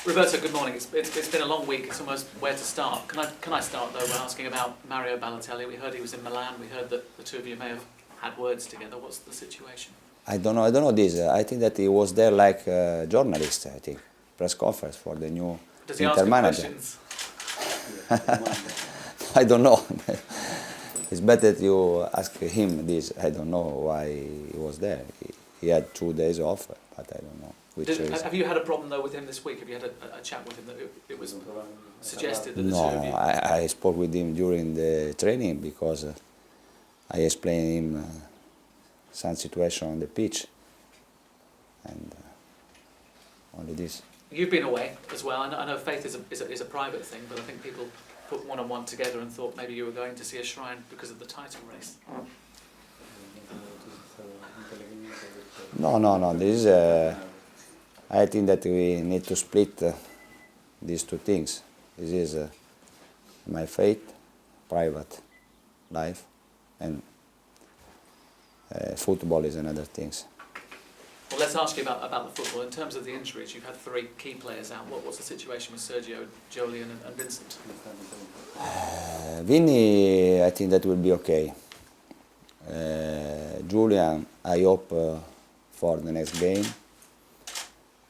Roberto, good morning. It's been a long week. It's almost where to start. Can I start though by asking about Mario Balotelli? We heard he was in Milan. We heard that the two of you may have had words together. What's the situation? I don't know this. I think that he was there like a journalist, I think. Press conference for the new Does he Inter ask manager. questions? I don't know. It's better that you ask him this. I don't know why he was there. He had 2 days off, but I don't know. Have you had a problem though with him this week? Have you had a chat with him that it was suggested that the two of you... No, I spoke with him during the training because I explained him some situation on the pitch, and only this. You've been away as well. I know faith is a private thing, but I think people put one and one together and thought maybe you were going to see a shrine because of the title race. No. This is. I think that we need to split these two things. This is my faith, private life, and football is another thing. Well, let's ask you about the football. In terms of the injuries, you've had 3 key players out. What's the situation with Sergio, Jolien and Vincent? Vinny, I think that will be okay. Julian, I hope for the next game.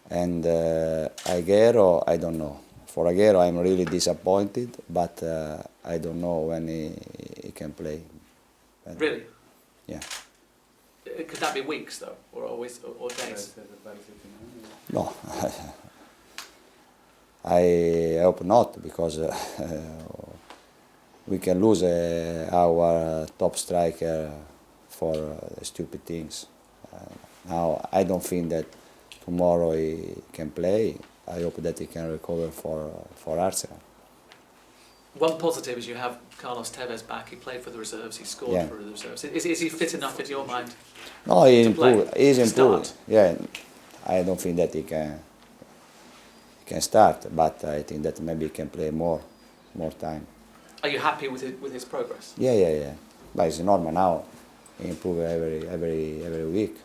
And Aguero, I don't know. For Aguero, I'm really disappointed, but I don't know when he can play. And really? Yeah. Could that be weeks though, or days? No, I hope not, because we can lose our top striker for stupid things. Now, I don't think that tomorrow he can play. I hope that he can recover for Arsenal. One positive is you have Carlos Tevez back. He played for the reserves. He scored for the reserves. Is he fit enough in your mind? No, he's improved. He's improved. Start? Yeah, I don't think that he can start, but I think that maybe he can play more time. Are you happy with his progress? Yeah. But it's normal now. He improves every week.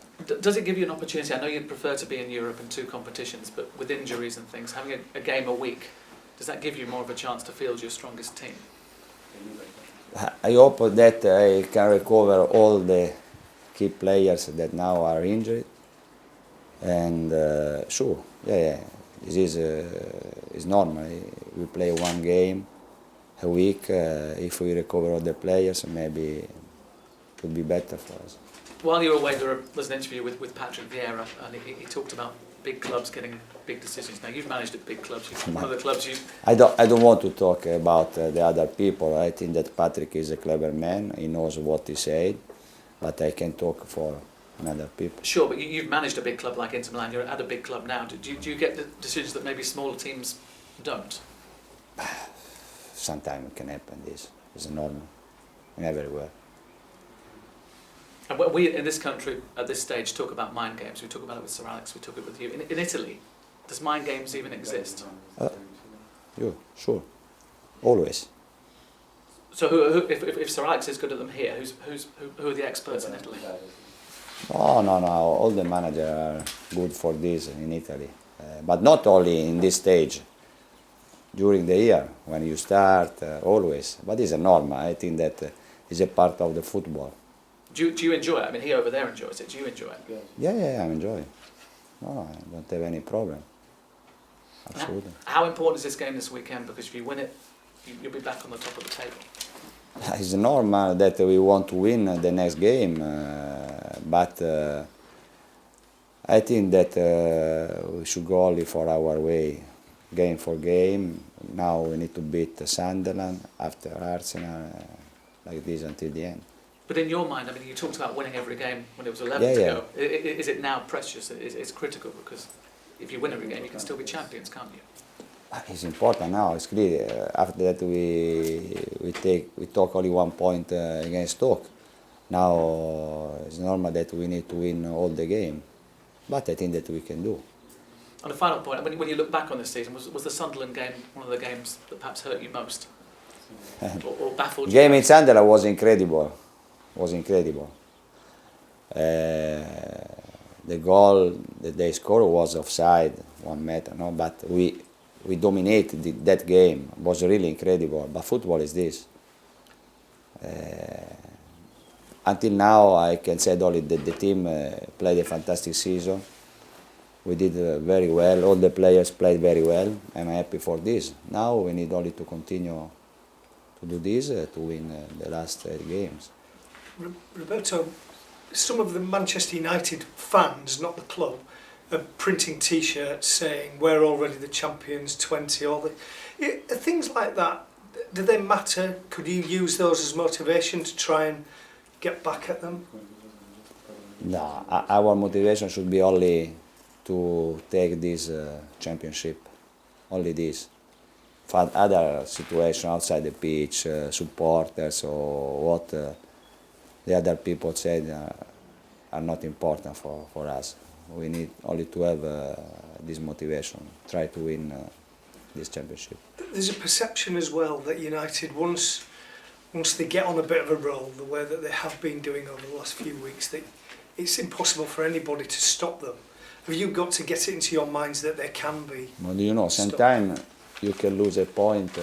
Does it give you an opportunity? I know you'd prefer to be in Europe in 2 competitions, but with injuries and things, having a game a week, does that give you more of a chance to field your strongest team? I hope that I can recover all the key players that now are injured. And sure, yeah, this is normal. We play 1 game a week. If we recover all the players, maybe it would be better for us. While you were away, there was an interview with Patrick Vieira, and he talked about big clubs getting big decisions. Now, you've managed at big clubs. One of the clubs you... I don't want to talk about the other people. I think that Patrick is a clever man. He knows what he said, but I can talk for other people. Sure, but you've managed a big club like Inter Milan. You're at a big club now. Do you get the decisions that maybe smaller teams don't? Sometimes it can happen. This is normal everywhere. And we in this country at this stage talk about mind games. We talk about it with Sir Alex. We talk it with you. In Italy, does mind games even exist? Yeah, sure, always. So if Sir Alex is good at them here, who are the experts in Italy? No. All the managers are good for this in Italy, but not only in this stage. During the year, when you start, always. But it's a normal. I think that is a part of the football. Do you enjoy it? I mean, he over there enjoys it. Do you enjoy it? Yeah, I enjoy it. No, I don't have any problem. Absolutely. How important is this game this weekend? Because if you win it, you'll be back on the top of the table. It's normal that we want to win the next game, but I think that we should go only for our way, game for game. Now we need to beat Sunderland, after Arsenal, like this until the end. But in your mind, I mean, you talked about winning every game when it was 11 to go. Is it now precious? It's critical because if you win every game, you can still be champions, can't you? It's important now. It's clear. After that, we took only 1 point against Stoke. Now it's normal that we need to win all the game, but I think that we can do. On a final point, when you look back on this season, was the Sunderland game one of the games that perhaps hurt you most, or baffled you? The game in Sunderland was incredible. The goal that they scored was offside, 1 meter, no? But we we dominated that game. It was really incredible. But football is this. Until now, I can say only that the team played a fantastic season. We did very well. All the players played very well. I'm happy for this. Now we need only to continue to do this to win the last 8 games. Roberto, some of the Manchester United fans, not the club, are printing T-shirts saying we're already the champions, 20 or things like that. Do they matter? Could you use those as motivation to try and get back at them? No, our motivation should be only to take this championship, only this. For other situations outside the pitch, supporters or what the other people said are not important for us. We need only to have this motivation, try to win this championship. There's a perception as well that United, once they get on a bit of a roll, the way that they have been doing over the last few weeks, that it's impossible for anybody to stop them. Have you got to get it into your minds that they can be? Well, you know, sometimes you can lose a point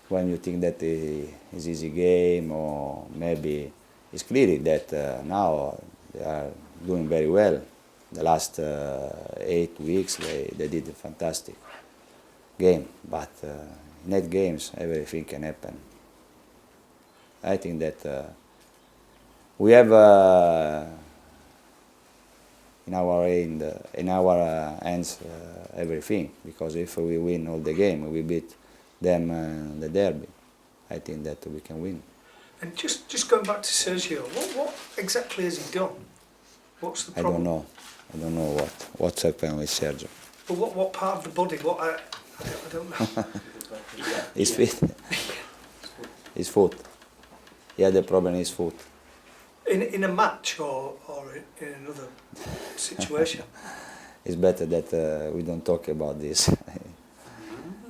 when you think that it's easy game, or maybe it's clear that now they are doing very well. The last 8 weeks they did a fantastic game, but in 8 games everything can happen. I think that we have in our hands everything, because if we win all the game, we beat them in the derby, I think that we can win. And just going back to Sergio, what exactly has he done? What's the problem? I don't know what's happened with Sergio. But what part of the body? I don't know. His feet. His foot. He had a problem in his foot. In a match or in another situation? It's better that we don't talk about this.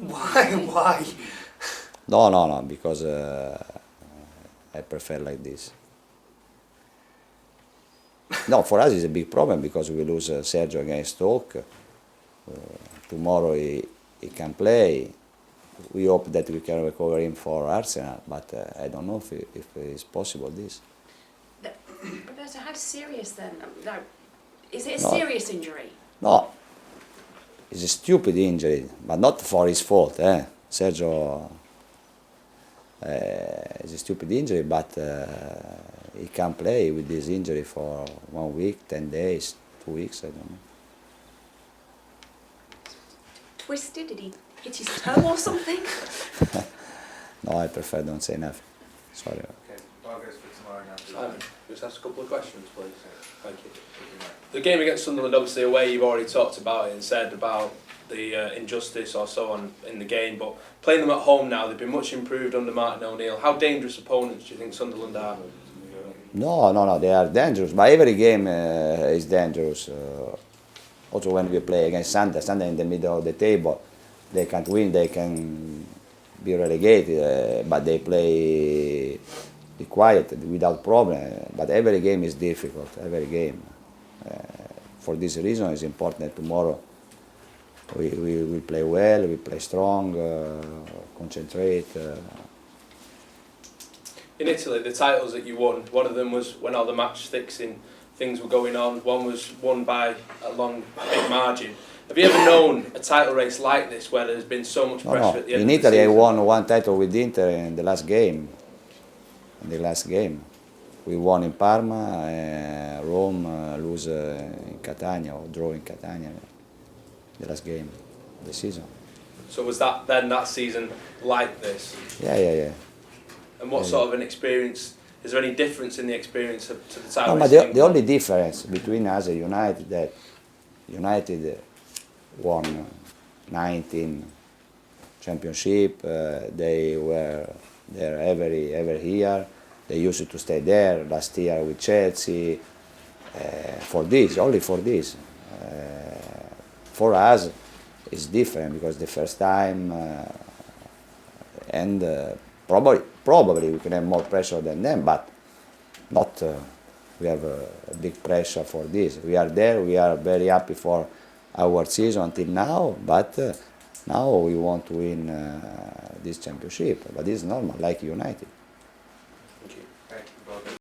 Why? No, because I prefer like this. No, for us it's a big problem because we lose Sergio against Stoke. Tomorrow he can play. We hope that we can recover him for Arsenal, but I don't know if it's possible this. Roberto, how serious then? No, is it a serious injury? No, it's a stupid injury, but not for his fault. Sergio is a stupid injury, but he can play with this injury for 1 week, 10 days, 2 weeks, I don't know. Twisted? Did he hit his toe or something? No, I prefer don't say nothing. Sorry. Okay, Vargas for tomorrow now. Simon, just ask a couple of questions, please. Thank you. The game against Sunderland, obviously away, you've already talked about it and said about the injustice or so on in the game, but playing them at home now, they've been much improved under Martin O'Neill. How dangerous opponents do you think Sunderland are? No, they are dangerous, but every game is dangerous. Also when we play against Sunderland in the middle of the table, they can't win, they can be relegated, but they play quiet, without problem. But every game is difficult, every game. For this reason, it's important that tomorrow we play well, we play strong, concentrate. In Italy, the titles that you won, one of them was when all the match fixing things were going on, one was won by a long, big margin. Have you ever known a title race like this where there's been so much pressure at the end In of the Italy, I season? won 1 title with Inter in the last game. We won in Parma, Rome lose in Catania, or draw in Catania, the last game of the season. So was that season like this? Yeah. And what sort of an experience, is there any difference in the experience to the title No, race? but the only difference between us and United that United won 19 championship. They were there every year. They used to stay there. Last year with Chelsea. Only for this. For us, it's different because the first time, and probably we can have more pressure than them, but not. We have a big pressure for this. We are there. We are very happy for our season until now, but Now we want to win this championship, but it's normal, like United.